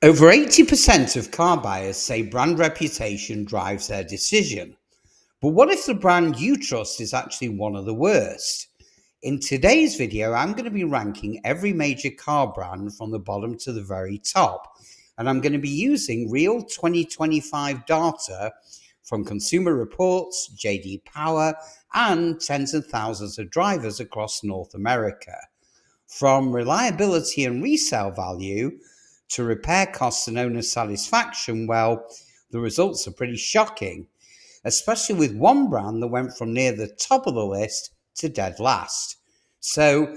Over 80% of car buyers say brand reputation drives their decision. But what if the brand you trust is actually one of the worst? In today's video, I'm going to be ranking every major car brand from the bottom to the very top. And I'm going to be using real 2025 data from Consumer Reports, JD Power, and tens of thousands of drivers across North America. From reliability and resale value to repair costs and owner satisfaction, well, the results are pretty shocking, especially with one brand that went from near the top of the list to dead last. So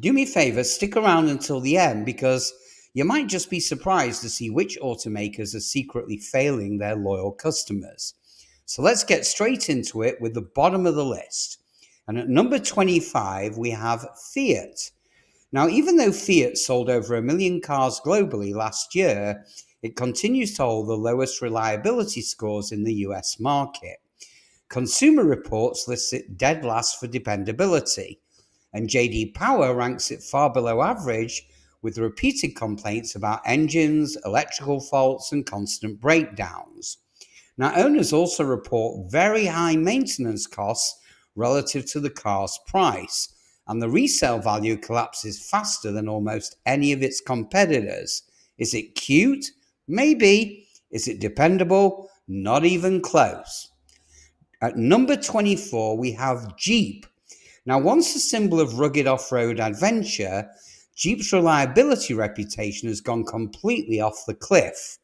do me a favor, stick around until the end, because you might just be surprised to see which automakers are secretly failing their loyal customers. So let's get straight into it with the bottom of the list. And at number 25, we have Fiat. Now, even though Fiat sold over 1 million cars globally last year, it continues to hold the lowest reliability scores in the US market. Consumer Reports lists it dead last for dependability, and JD Power ranks it far below average, with repeated complaints about engines, electrical faults, and constant breakdowns. Now, owners also report very high maintenance costs relative to the car's price, and the resale value collapses faster than almost any of its competitors. Is it cute? Maybe. Is it dependable? Not even close. At number 24, we have Jeep. Now, once a symbol of rugged off-road adventure, Jeep's reliability reputation has gone completely off the cliff.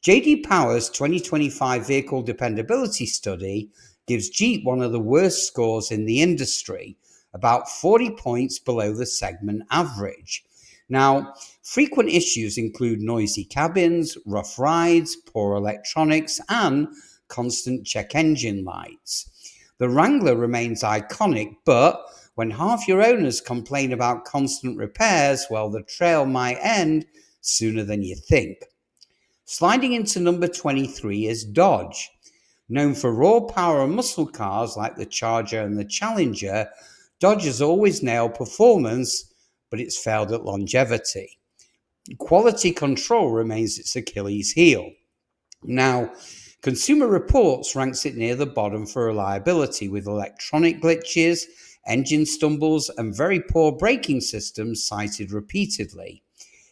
JD Power's 2025 Vehicle Dependability Study gives Jeep one of the worst scores in the industry, about 40 points below the segment average. Now, frequent issues include noisy cabins, rough rides, poor electronics, and constant check engine lights. The Wrangler remains iconic, but when half your owners complain about constant repairs, well, the trail might end sooner than you think. Sliding into number 23 is Dodge. Known for raw power and muscle cars like the Charger and the Challenger, Dodge has always nailed performance, but it's failed at longevity. Quality control remains its Achilles heel. Now, Consumer Reports ranks it near the bottom for reliability, with electronic glitches, engine stumbles, and very poor braking systems cited repeatedly.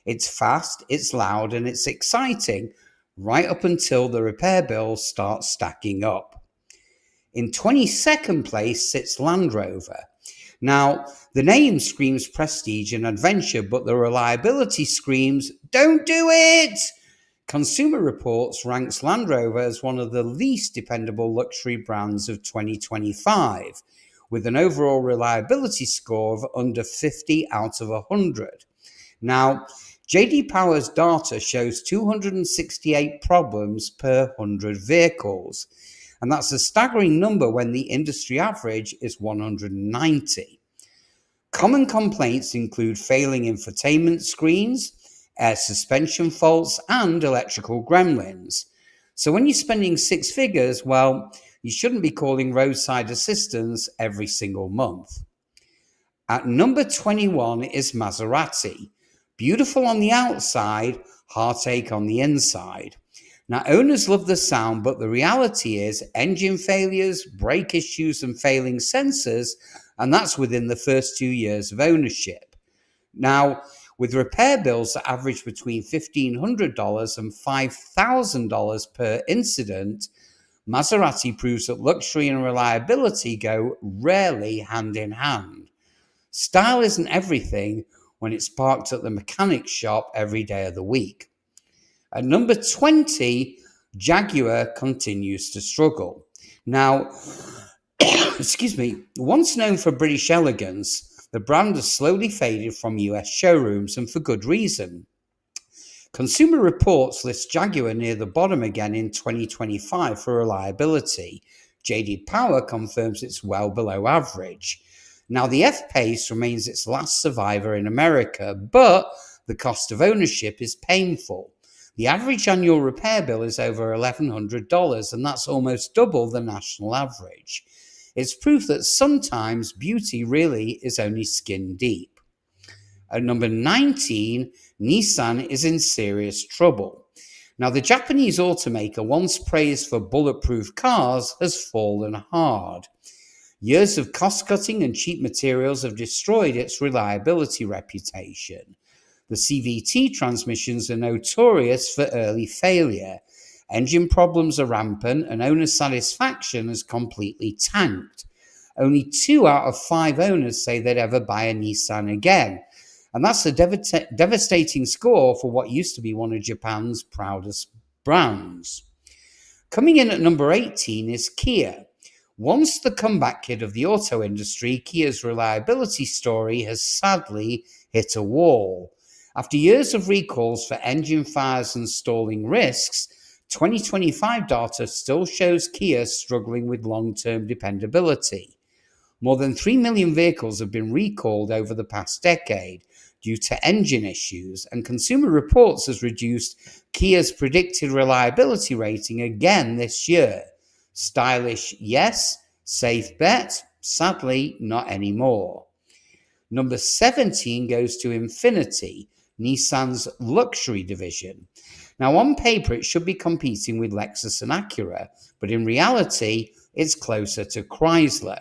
It's fast, it's loud, and it's exciting, right up until the repair bills start stacking up. In 22nd place sits Land Rover. Now, the name screams prestige and adventure, but the reliability screams, don't do it! Consumer Reports ranks Land Rover as one of the least dependable luxury brands of 2025, with an overall reliability score of under 50 out of 100. Now, JD Power's data shows 268 problems per 100 vehicles, and that's a staggering number when the industry average is 190. Common complaints include failing infotainment screens, air suspension faults, and electrical gremlins. So when you're spending six figures, well, you shouldn't be calling roadside assistance every single month. At number 21 is Maserati. Beautiful on the outside, heartache on the inside. Now, owners love the sound, but the reality is engine failures, brake issues, and failing sensors, and that's within the first 2 years of ownership. Now, with repair bills that average between $1,500 and $5,000 per incident, Maserati proves that luxury and reliability go rarely hand in hand. Style isn't everything when it's parked at the mechanic shop every day of the week. At number 20, Jaguar continues to struggle. Now, excuse me, once known for British elegance, the brand has slowly faded from US showrooms, and for good reason. Consumer Reports lists Jaguar near the bottom again in 2025 for reliability. JD Power confirms it's well below average. Now, the F-Pace remains its last survivor in America, but the cost of ownership is painful. The average annual repair bill is over $1,100, and that's almost double the national average. It's proof that sometimes beauty really is only skin deep. At number 19, Nissan is in serious trouble. Now, the Japanese automaker, once praised for bulletproof cars, has fallen hard. Years of cost-cutting and cheap materials have destroyed its reliability reputation. The CVT transmissions are notorious for early failure. Engine problems are rampant, and owner satisfaction has completely tanked. Only 2 out of 5 owners say they'd ever buy a Nissan again. And that's a devastating score for what used to be one of Japan's proudest brands. Coming in at number 18 is Kia. Once the comeback kid of the auto industry, Kia's reliability story has sadly hit a wall. After years of recalls for engine fires and stalling risks, 2025 data still shows Kia struggling with long-term dependability. More than 3 million vehicles have been recalled over the past decade due to engine issues, and Consumer Reports has reduced Kia's predicted reliability rating again this year. Stylish, yes. Safe bet? Sadly, not anymore. Number 17 goes to Infiniti, Nissan's luxury division. Now, on paper, it should be competing with Lexus and Acura, but in reality, it's closer to Chrysler.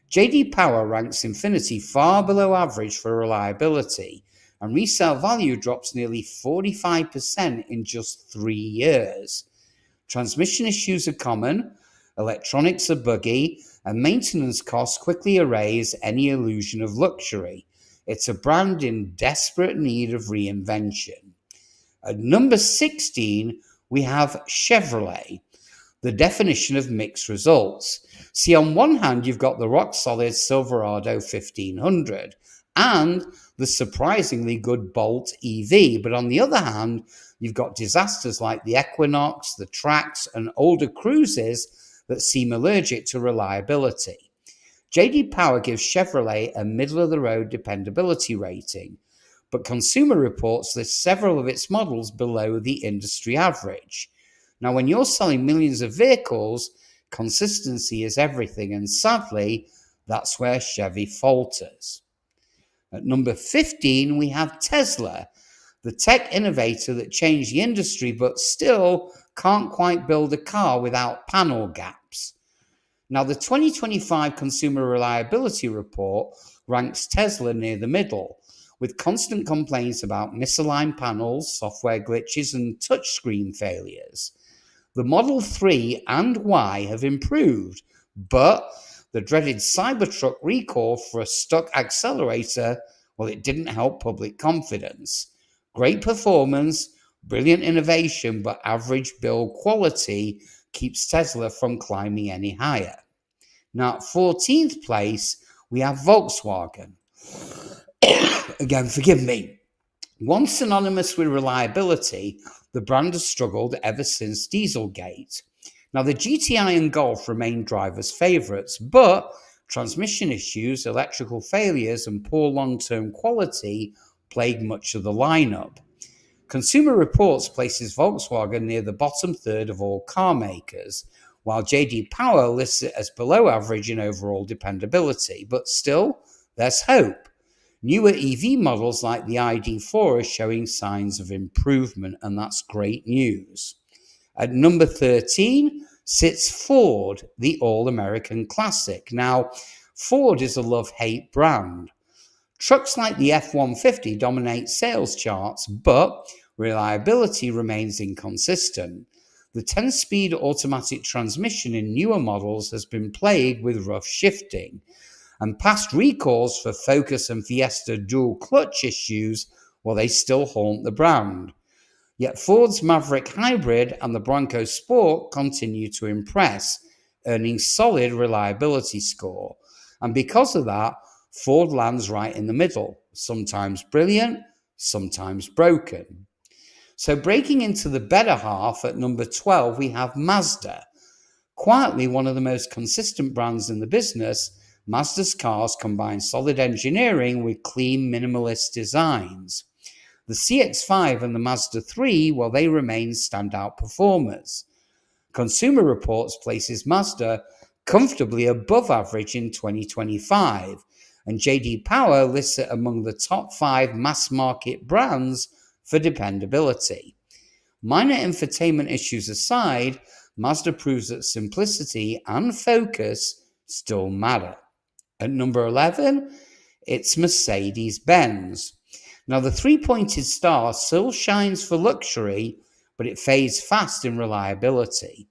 J.D. Power ranks Infiniti far below average for reliability, and resale value drops nearly 45% in just 3 years. Transmission issues are common, electronics are buggy, and maintenance costs quickly erase any illusion of luxury. It's a brand in desperate need of reinvention. At number 16, we have Chevrolet, the definition of mixed results. See, on one hand, you've got the rock-solid Silverado 1500 and the surprisingly good Bolt EV, but on the other hand, you've got disasters like the Equinox, the Trax, and older cruises that seem allergic to reliability. J.D. Power gives Chevrolet a middle-of-the-road dependability rating, but Consumer Reports lists several of its models below the industry average. Now, when you're selling millions of vehicles, consistency is everything, and sadly, that's where Chevy falters. At number 15, we have Tesla, the tech innovator that changed the industry but still can't quite build a car without panel gaps. Now, the 2025 Consumer Reliability Report ranks Tesla near the middle, with constant complaints about misaligned panels, software glitches, and touchscreen failures. The Model 3 and Y have improved, but the dreaded Cybertruck recall for a stuck accelerator, well, it didn't help public confidence. Great performance, brilliant innovation, but average build quality keeps Tesla from climbing any higher. Now, at 14th place, we have Volkswagen. Again, forgive me. Once synonymous with reliability, the brand has struggled ever since Dieselgate. Now, the GTI and Golf remain drivers' favourites, but transmission issues, electrical failures, and poor long-term quality plague much of the lineup. Consumer Reports places Volkswagen near the bottom third of all car makers, while J.D. Power lists it as below average in overall dependability. But still, there's hope. Newer EV models like the ID4 are showing signs of improvement, and that's great news. At number 13 sits Ford, the all-American classic. Now, Ford is a love-hate brand. Trucks like the F-150 dominate sales charts, but reliability remains inconsistent. The 10-speed automatic transmission in newer models has been plagued with rough shifting, and past recalls for Focus and Fiesta dual clutch issues, well, they still haunt the brand. Yet Ford's Maverick Hybrid and the Bronco Sport continue to impress, earning solid reliability score. And because of that, Ford lands right in the middle, sometimes brilliant, sometimes broken. So breaking into the better half at number 12, we have Mazda. Quietly one of the most consistent brands in the business, Mazda's cars combine solid engineering with clean, minimalist designs. The CX-5 and the Mazda 3, well, they remain standout performers. Consumer Reports places Mazda comfortably above average in 2025, and JD Power lists it among the top 5 mass market brands for dependability. Minor infotainment issues aside, Mazda proves that simplicity and focus still matter. At number 11, it's Mercedes-Benz. Now, the three-pointed star still shines for luxury, but it fades fast in reliability.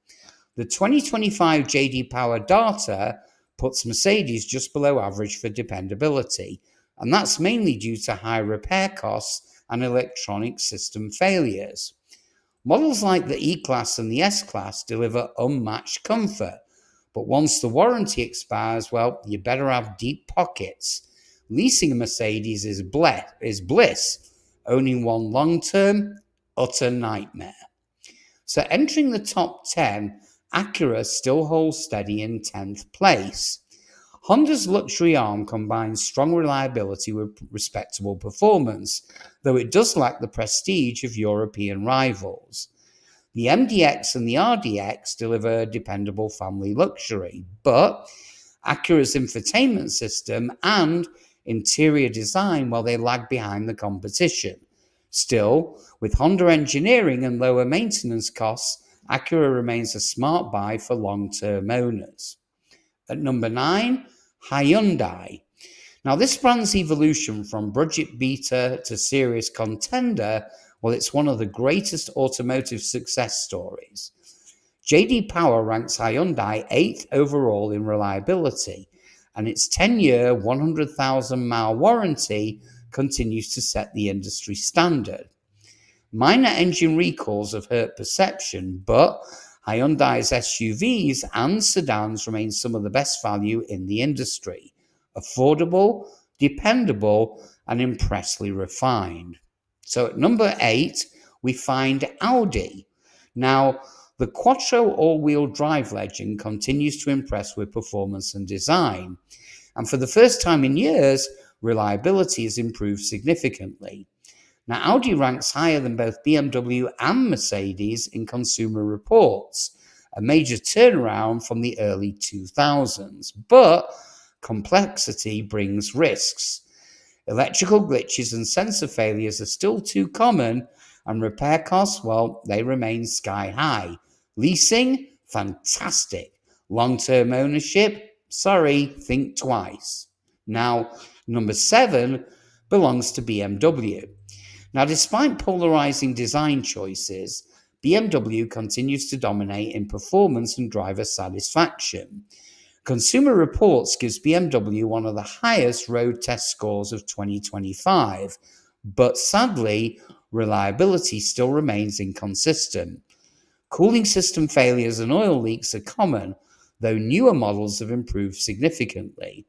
The 2025 JD Power data puts Mercedes just below average for dependability, and that's mainly due to high repair costs and electronic system failures. Models like the E-Class and the S-Class deliver unmatched comfort, but once the warranty expires, well, you better have deep pockets. Leasing a Mercedes is bliss. Owning one long-term, utter nightmare. So entering the top 10, Acura still holds steady in 10th place. Honda's luxury arm combines strong reliability with respectable performance, though it does lack the prestige of European rivals. The MDX and the RDX deliver dependable family luxury, but Acura's infotainment system and interior design, well, they lag behind the competition. Still, with Honda engineering and lower maintenance costs, Acura remains a smart buy for long-term owners. At number 9, Hyundai. Now, this brand's evolution from budget beater to serious contender, well, it's one of the greatest automotive success stories. JD Power ranks Hyundai 8th overall in reliability, and its 10-year, 100,000-mile warranty continues to set the industry standard. Minor engine recalls have hurt perception, but Hyundai's SUVs and sedans remain some of the best value in the industry. Affordable, dependable, and impressively refined. So at number 8, we find Audi. Now, the Quattro all-wheel drive legend continues to impress with performance and design. And for the first time in years, reliability has improved significantly. Now, Audi ranks higher than both BMW and Mercedes in Consumer Reports, a major turnaround from the early 2000s. But complexity brings risks. Electrical glitches and sensor failures are still too common, and repair costs, well, they remain sky high. Leasing? Fantastic. Long-term ownership? Sorry, think twice. Now, number 7 belongs to BMW. Now, despite polarizing design choices, BMW continues to dominate in performance and driver satisfaction. Consumer Reports gives BMW one of the highest road test scores of 2025, but sadly, reliability still remains inconsistent. Cooling system failures and oil leaks are common, though newer models have improved significantly.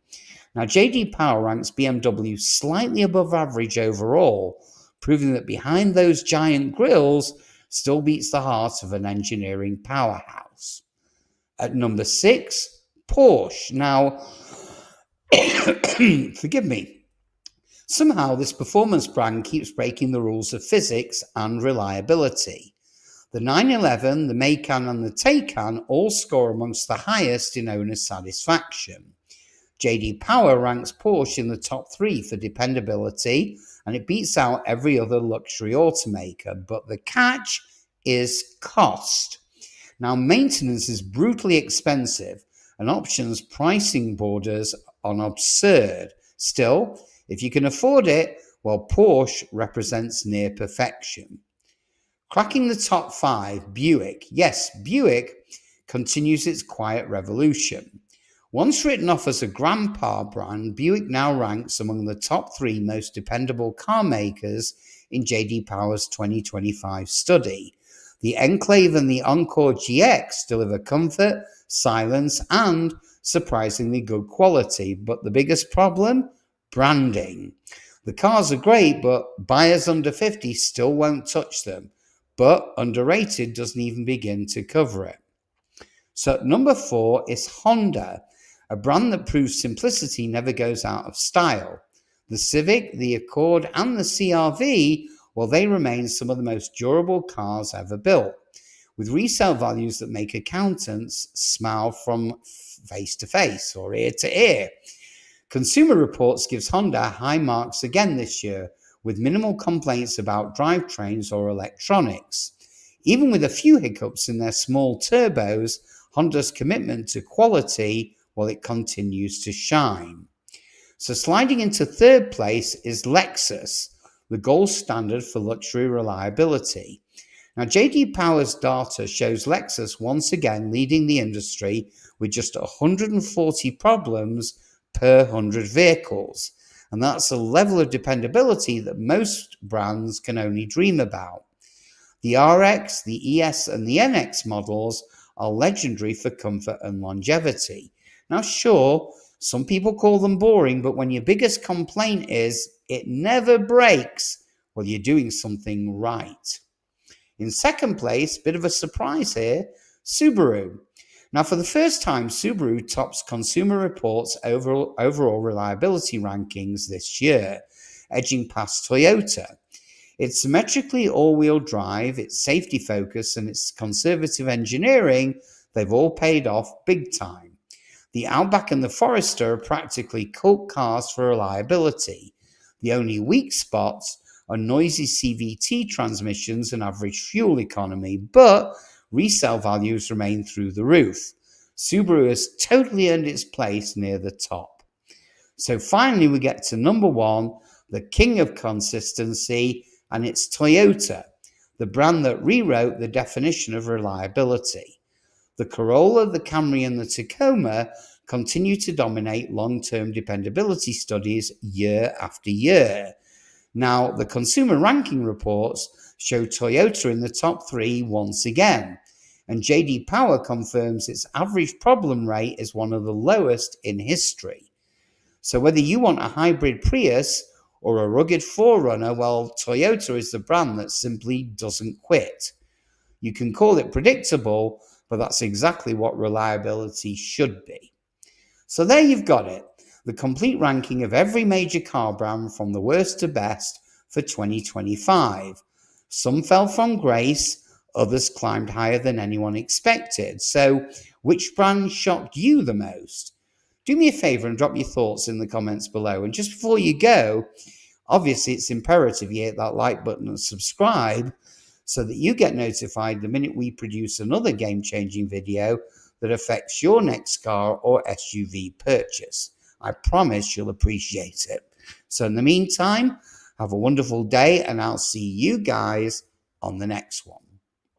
Now, JD Power ranks BMW slightly above average overall, proving that behind those giant grills still beats the heart of an engineering powerhouse. At number 6, Porsche. Now, forgive me, somehow this performance brand keeps breaking the rules of physics and reliability. The 911, the Macan, and the Taycan all score amongst the highest in owner satisfaction. JD Power ranks Porsche in the top 3 for dependability, and it beats out every other luxury automaker, but the catch is cost. Now, maintenance is brutally expensive, and options pricing borders on absurd. Still, if you can afford it, well, Porsche represents near perfection. Cracking the top 5, Buick. Yes, Buick continues its quiet revolution. Once written off as a grandpa brand, Buick now ranks among the top 3 most dependable car makers in JD Power's 2025 study. The Enclave and the Encore GX deliver comfort, silence, and surprisingly good quality. But the biggest problem? Branding. The cars are great, but buyers under 50 still won't touch them. But underrated doesn't even begin to cover it. So number 4 is Honda, a brand that proves simplicity never goes out of style. The Civic, the Accord, and the CR-V, well, they remain some of the most durable cars ever built, with resale values that make accountants smile from face to face or ear to ear. Consumer Reports gives Honda high marks again this year, with minimal complaints about drivetrains or electronics. Even with a few hiccups in their small turbos, Honda's commitment to quality, well, it continues to shine. So sliding into third place is Lexus, the gold standard for luxury reliability. Now, J.D. Power's data shows Lexus once again leading the industry with just 140 problems per 100 vehicles. And that's a level of dependability that most brands can only dream about. The RX, the ES, and the NX models are legendary for comfort and longevity. Now, sure, some people call them boring, but when your biggest complaint is it never breaks, well, you're doing something right. In second place, bit of a surprise here, Subaru. Now, for the first time, Subaru tops Consumer Reports' overall reliability rankings this year, edging past Toyota. Its symmetrically all-wheel drive, its safety focus, and its conservative engineering, they've all paid off big time. The Outback and the Forester are practically cult cars for reliability. The only weak spots are noisy CVT transmissions and average fuel economy, but resale values remain through the roof. Subaru has totally earned its place near the top. So finally we get to number one, the king of consistency, and it's Toyota, the brand that rewrote the definition of reliability. The Corolla, the Camry, and the Tacoma continue to dominate long-term dependability studies year after year. Now, the consumer ranking reports show Toyota in the top three once again, and J.D. Power confirms its average problem rate is one of the lowest in history. So whether you want a hybrid Prius or a rugged 4Runner, well, Toyota is the brand that simply doesn't quit. You can call it predictable, but that's exactly what reliability should be. So there you've got it, the complete ranking of every major car brand from the worst to best for 2025. Some fell from grace, others climbed higher than anyone expected. So which brand shocked you the most? Do me a favor and drop your thoughts in the comments below. And just before you go, obviously it's imperative you hit that like button and subscribe so that you get notified the minute we produce another game-changing video that affects your next car or SUV purchase. I promise you'll appreciate it. So in the meantime, have a wonderful day and I'll see you guys on the next one.